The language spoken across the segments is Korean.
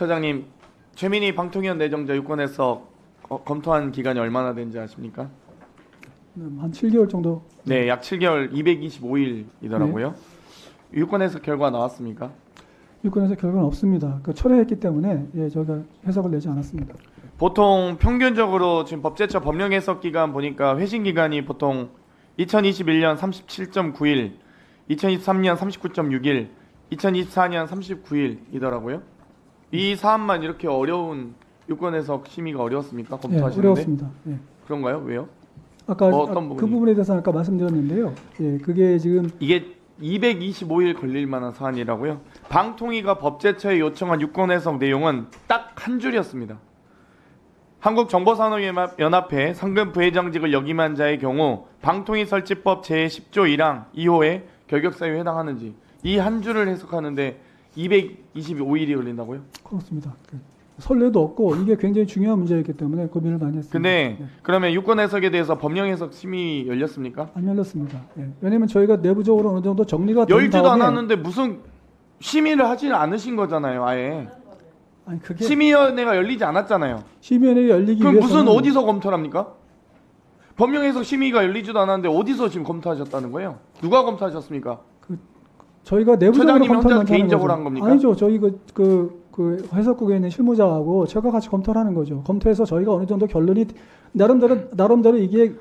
처장님, 최민희 방통위원 내정자 유권해서 검토한 기간이 얼마나 된지 아십니까? 한 7개월 정도. 네, 약 7개월 225일이더라고요. 네. 유권해서 결과 나왔습니까? 유권에서 결과는 없습니다. 철회했기 때문에 저희가 해석을 내지 않았습니다. 보통 평균적으로 지금 법제처 법령 해석 기간 보니까 회신 기간이 보통 2021년 37.9일, 2023년 39.6일, 2024년 39일이더라고요. 이 사안만 이렇게 어려운 유권 해석 심의가 어려웠습니까? 검토하시는데? 어려웠습니다. 그런가요? 왜요? 아까 어떤 그 부분이? 부분에 대해서 아까 말씀드렸는데요. 그게 지금 이게 225일 걸릴 만한 사안이라고요? 방통위가 법제처에 요청한 유권 해석 내용은 딱 한 줄이었습니다. 한국정보산업연합회 상금 부회장직을 역임한 자의 경우 방통위 설치법 제10조 1항 2호에 결격사유에 해당하는지 이 한 줄을 해석하는데 225일이 걸린다고요? 그렇습니다. 선례도 없고 이게 굉장히 중요한 문제였기 때문에 고민을 많이 했습니다. 근데 그러면 유권 해석에 대해서 법령 해석 심의 열렸습니까? 안 열렸습니다. 왜냐하면 저희가 내부적으로 어느 정도 정리가 된 열지도 다음에 않았는데 무슨 심의를 하지는 않으신 거잖아요, 아예. 아니 그게 심의위원회가 열리지 않았잖아요. 심의위원회가 열리기 그럼 위해서는 무슨 어디서 검토를 합니까? 법령 해석 심의가 열리지도 않았는데 어디서 지금 검토하셨다는 거예요? 누가 검토하셨습니까? 저희가 내부적으로 처장님이 검토를 혼자 개인적으로 한 겁니까? 아니죠. 저희 그 해석국에 있는 실무자하고 제가 같이 검토를 하는 거죠. 검토해서 저희가 어느 정도 결론이 나름대로 이게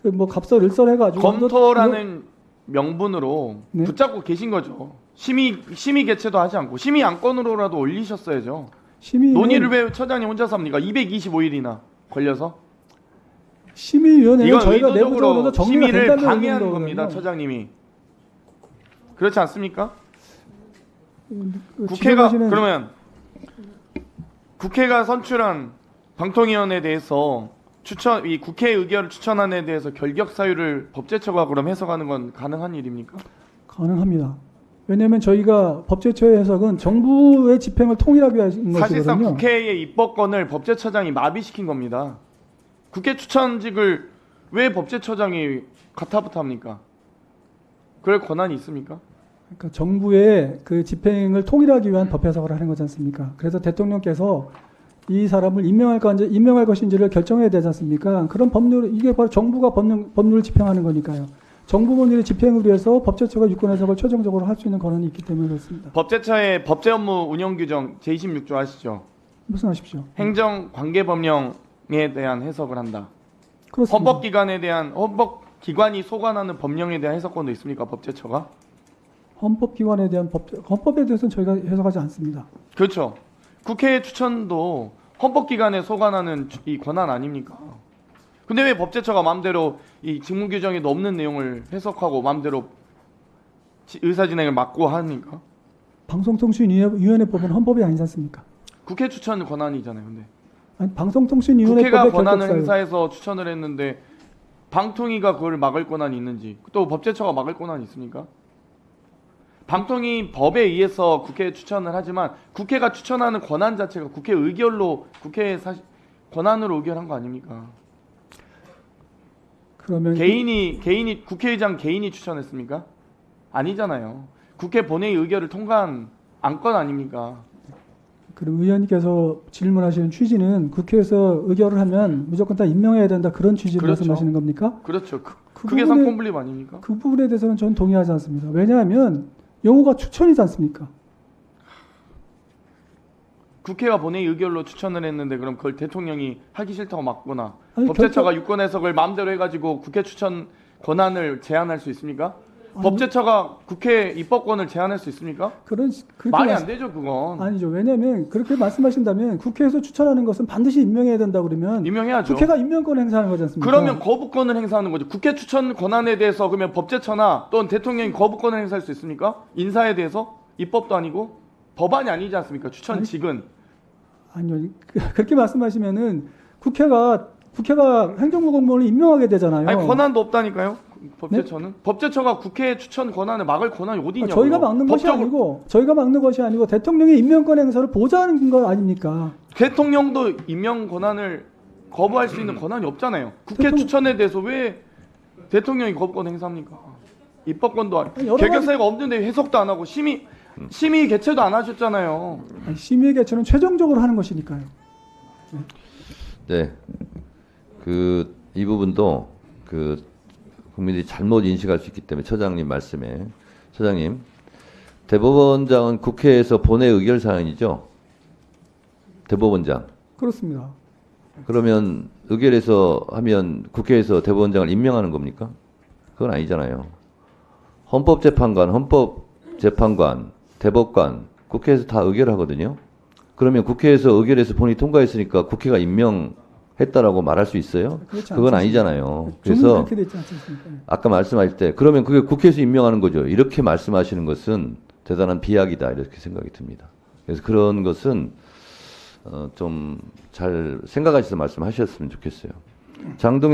뭐 갑설을설해가지고 검토라는 명분으로 네? 붙잡고 계신 거죠. 심의 개최도 하지 않고 심의 안건으로라도 올리셨어야죠. 논의를 왜 처장님 혼자서 합니까? 225일이나 걸려서 심의위원회는 이건 저희가 의도적으로 내부적으로 정리가 심의를 된다는 방해하는 의미거든요. 겁니다, 처장님이. 그렇지 않습니까? 그러면 국회가 선출한 방통위원회에 대해서 이 국회 의결을 추천한 에 대해서 결격 사유를 법제처가 그럼 해석하는 건 가능한 일입니까? 가능합니다. 왜냐하면 저희가 법제처의 해석은 정부의 집행을 통일하기 위한 것이거든요. 사실상 국회의 입법권을 법제처장이 마비시킨 겁니다. 국회 추천직을 왜 법제처장이 가타부타합니까? 그럴 권한이 있습니까? 그러니까 정부의 그 집행을 통일하기 위한 법 해석을 하는 거지 않습니까? 그래서 대통령께서 이 사람을 임명할 것인지를 결정해야 되지 않습니까? 그런 법률, 이게 바로 정부가 법률을 집행하는 거니까요. 정부 법률의 집행을 위해서 법제처가 유권 해석을 최종적으로 할 수 있는 권한이 있기 때문에 그렇습니다. 법제처의 법제 업무 운영 규정 제26조 아시죠? 무슨 아십시오? 행정 관계 법령에 대한 해석을 한다. 그렇습니다. 헌법기관이 소관하는 법령에 대한 해석권도 있습니까? 법제처가? 헌법기관에 대한 헌법에 대해서는 저희가 해석하지 않습니다. 그렇죠. 국회 추천도 헌법기관에 소관하는 이 권한 아닙니까? 근데 왜 법제처가 마음대로 이 직무규정에도 없는 내용을 해석하고 마음대로 의사진행을 막고 합니까? 방송통신위원회법은 헌법이 아니지 않습니까? 국회 추천 권한이잖아요. 근데 아니, 방송통신위원회법의 국회가 권한을 결격사유. 행사해서 추천을 했는데 방통위가 그걸 막을 권한이 있는지 또 법제처가 막을 권한이 있습니까? 방통위 법에 의해서 국회에 추천을 하지만 국회가 추천하는 권한 자체가 국회 의결로 권한으로 의결한 거 아닙니까? 그러면 개인이 국회의장 개인이 추천했습니까? 아니잖아요. 국회 본회의 의결을 통과한 안건 아닙니까? 그럼 의원님께서 질문하시는 취지는 국회에서 의결을 하면 무조건 다 임명해야 된다 그런 취지로 그렇죠. 말씀하시는 겁니까? 그렇죠. 그게 상권분립 아닙니까? 그 부분에 대해서는 전 동의하지 않습니다. 왜냐하면 용어가 추천이지 않습니까? 국회가 본회의 의결로 추천을 했는데 그럼 그걸 대통령이 하기 싫다고 막거나 아니, 법제처가 유권 해석을 마음대로 해가지고 국회 추천 권한을 제한할 수 있습니까? 아니, 법제처가 국회 입법권을 제한할 수 있습니까? 그렇게 말이 안 되죠, 그건. 아니죠. 왜냐하면 그렇게 말씀하신다면 국회에서 추천하는 것은 반드시 임명해야 된다 그러면 임명해야죠. 국회가 임명권 행사하는 거지 않습니까? 그러면 거부권을 행사하는 거죠. 국회 추천 권한에 대해서 그러면 법제처나 또는 대통령이 거부권을 행사할 수 있습니까? 인사에 대해서 입법도 아니고 법안이 아니지 않습니까? 추천직은. 아니요. 그렇게 말씀하시면은 국회가 행정부 공무원을 임명하게 되잖아요. 아니 권한도 없다니까요. 법제처는 네? 법제처가 국회 추천 권한을 막을 권한이 어디 있냐고요. 저희가 막는 것이 아니고 대통령의 임명권 행사를 보좌하는 거 아닙니까? 대통령도 임명 권한을 거부할 수 있는 권한이 없잖아요. 국회 추천에 대해서 왜 대통령이 거부권 행사합니까? 입법권도 결격 사유가 없는데 해석도 안 하고 심의 심의 개최도 안 하셨잖아요. 아니, 심의 개최는 최종적으로 하는 것이니까요. 네. 이 부분도 국민들이 잘못 인식할 수 있기 때문에 처장님 말씀에 처장님 대법원장은 국회에서 본회 의결 사항이죠. 대법원장. 그렇습니다. 그러면 의결해서 하면 국회에서 대법원장을 임명하는 겁니까? 그건 아니잖아요. 헌법재판관, 헌법재판관, 대법관 국회에서 다 의결하거든요. 그러면 국회에서 의결해서 본이 통과했으니까 국회가 임명했다라고 말할 수 있어요? 그렇지 그건 않습니다. 아니잖아요. 주문이 그래서 그렇게 되지 않습니까? 아까 말씀하실 때 그러면 그게 국회에서 임명하는 거죠. 이렇게 말씀하시는 것은 대단한 비약이다 이렇게 생각이 듭니다. 그래서 그런 것은 좀 잘 생각하셔서 말씀하셨으면 좋겠어요. 장동현